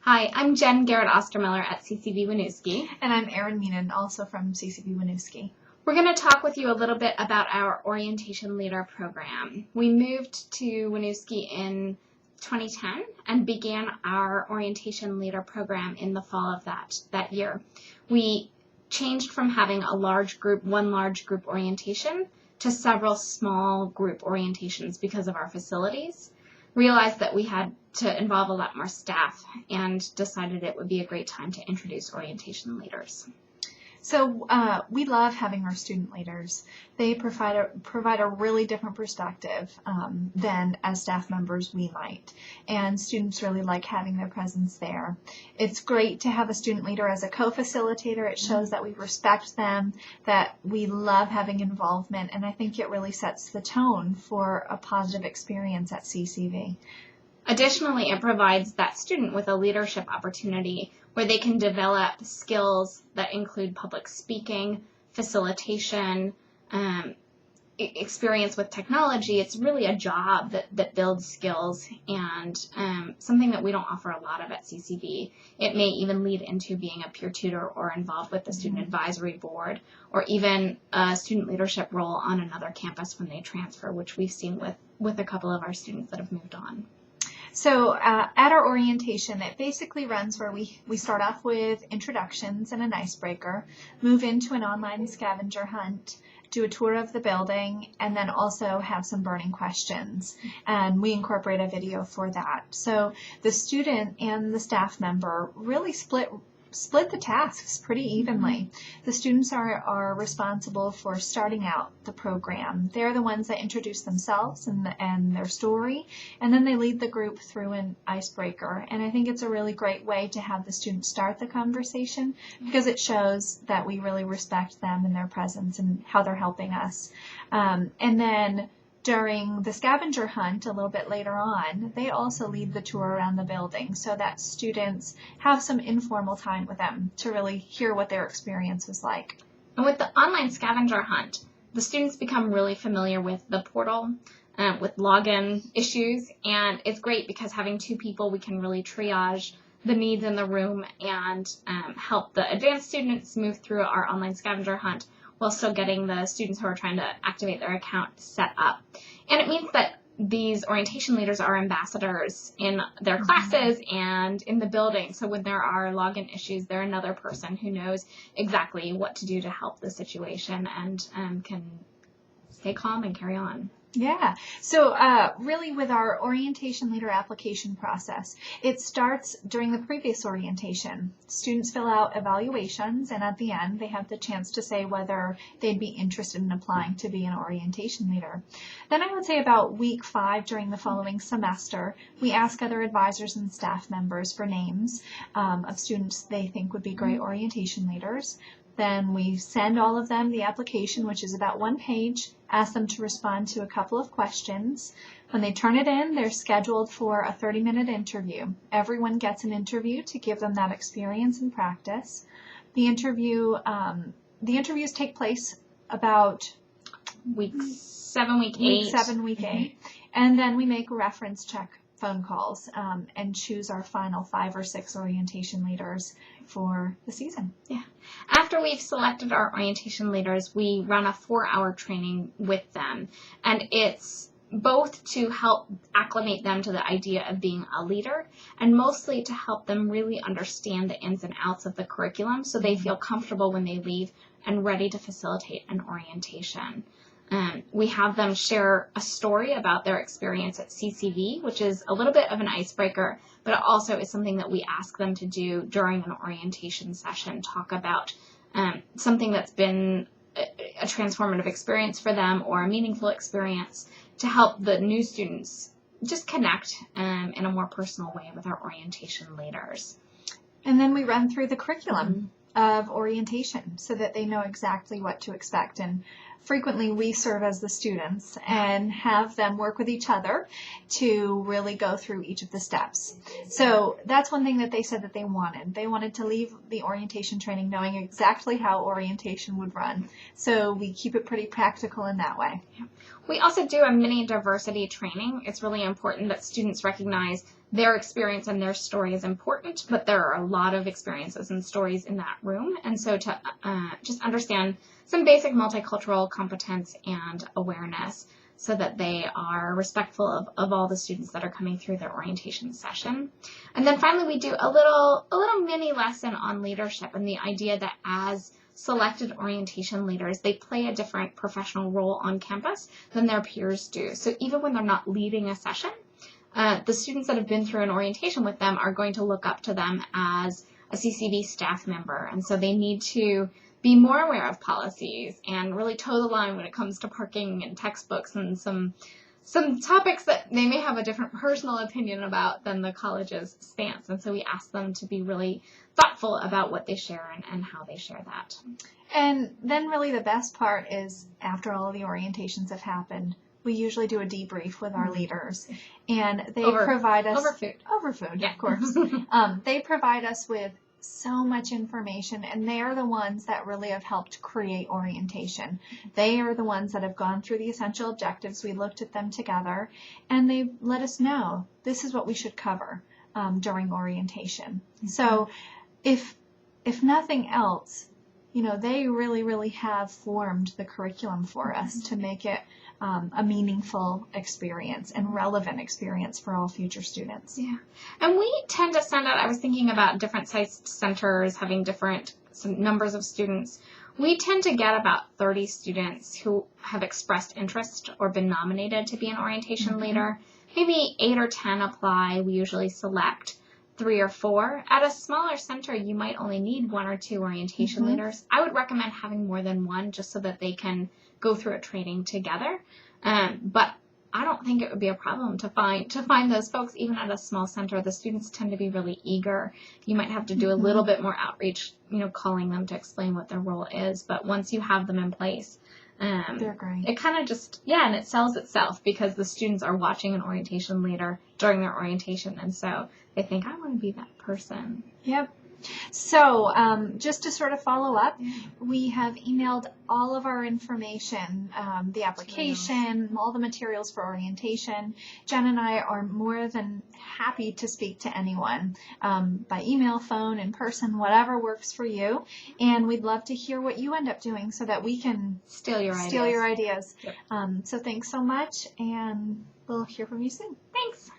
Hi, I'm Jen Garrett Ostermiller at CCV Winooski. And I'm Erin Meenan, also from CCV Winooski. We're going to talk with you a little bit about our Orientation Leader program. We moved to Winooski in 2010 and began our Orientation Leader program in the fall of that year. We changed from having one large group orientation to several small group orientations because of our facilities. Realized that we had to involve a lot more staff and decided it would be a great time to introduce orientation leaders. So we love having our student leaders. They provide a really different perspective than as staff members we might, and students really like having their presence there. It's great to have a student leader as a co-facilitator. It shows that we respect them, that we love having involvement, and I think it really sets the tone for a positive experience at CCV. Additionally, it provides that student with a leadership opportunity where they can develop skills that include public speaking, facilitation, experience with technology. It's really a job that builds skills and something that we don't offer a lot of at CCV. It may even lead into being a peer tutor or involved with the student advisory board or even a student leadership role on another campus when they transfer, which we've seen with a couple of our students that have moved on. So at our orientation, it basically runs where we start off with introductions and an icebreaker, move into an online scavenger hunt, do a tour of the building, and then also have some burning questions. And we incorporate a video for that. So the student and the staff member really split the tasks pretty evenly. The students are responsible for starting out the program. They're the ones that introduce themselves and their story, and then they lead the group through an icebreaker. And I think it's a really great way to have the students start the conversation because it shows that we really respect them and their presence and how they're helping us. And then during the scavenger hunt a little bit later on, they also lead the tour around the building so that students have some informal time with them to really hear what their experience was like. And with the online scavenger hunt, the students become really familiar with the portal, with login issues, and it's great because having two people, we can really triage the needs in the room and help the advanced students move through our online scavenger hunt while still getting the students who are trying to activate their account set up. And it means that these orientation leaders are ambassadors in their classes and in the building. So when there are login issues, they're another person who knows exactly what to do to help the situation and can stay calm and carry on. Yeah, so really with our orientation leader application process, it starts during the previous orientation. Students fill out evaluations, and at the end they have the chance to say whether they'd be interested in applying to be an orientation leader. Then I would say about week 5 during the following semester, we ask other advisors and staff members for names of students they think would be great orientation leaders. Then we send all of them the application, which is about 1 page, ask them to respond to a couple of questions. When they turn it in, they're scheduled for a 30-minute interview. Everyone gets an interview to give them that experience and practice. The interviews take place about week 7, week 8. And then we make a reference check phone calls and choose our final 5 or 6 orientation leaders for the season. Yeah. After we've selected our orientation leaders, we run a 4-hour training with them, and it's both to help acclimate them to the idea of being a leader and mostly to help them really understand the ins and outs of the curriculum so they feel comfortable when they leave and ready to facilitate an orientation. We have them share a story about their experience at CCV, which is a little bit of an icebreaker, but it also is something that we ask them to do during an orientation session, talk about something that's been a transformative experience for them or a meaningful experience to help the new students just connect in a more personal way with our orientation leaders. And then we run through the curriculum of orientation so that they know exactly what to expect. And frequently we serve as the students and have them work with each other to really go through each of the steps. So that's one thing that they said that they wanted. They wanted to leave the orientation training knowing exactly how orientation would run. So we keep it pretty practical in that way. We also do a mini diversity training. It's really important that students recognize their experience and their story is important, but there are a lot of experiences and stories in that room. And so to just understand some basic multicultural competence and awareness so that they are respectful of all the students that are coming through their orientation session. And then finally, we do a little mini lesson on leadership and the idea that as selected orientation leaders, they play a different professional role on campus than their peers do. So even when they're not leading a session, the students that have been through an orientation with them are going to look up to them as a CCV staff member. And so they need to be more aware of policies and really toe the line when it comes to parking and textbooks and some topics that they may have a different personal opinion about than the college's stance. And so we ask them to be really thoughtful about what they share and how they share that. And then really the best part is after all of the orientations have happened, we usually do a debrief with our leaders, and they provide us over food, yeah. Of course. They provide us with so much information, and they are the ones that really have helped create orientation. They are the ones that have gone through the essential objectives. We looked at them together, and they let us know this is what we should cover during orientation. Mm-hmm. So if nothing else, they really have formed the curriculum for us to make it a meaningful experience and relevant experience for all future students. Yeah. And we tend to send out, I was thinking about different sized centers having some numbers of students. We tend to get about 30 students who have expressed interest or been nominated to be an orientation leader. Maybe 8 or 10 apply. We usually select 3 or 4. At a smaller center, you might only need 1 or 2 orientation leaders. I would recommend having more than one just so that they can go through a training together. But I don't think it would be a problem to find those folks even at a small center. The students tend to be really eager. You might have to do a little bit more outreach, calling them to explain what their role is. But once you have them in place, they're great. It kind of just, and it sells itself because the students are watching an orientation leader during their orientation. And so they think, I want to be that person. Yep. So just to sort of follow up, we have emailed all of our information, the application, all the materials for orientation. Jen and I are more than happy to speak to anyone by email, phone, in person, whatever works for you. And we'd love to hear what you end up doing so that we can steal your ideas. Yep. So thanks so much, and we'll hear from you soon. Thanks.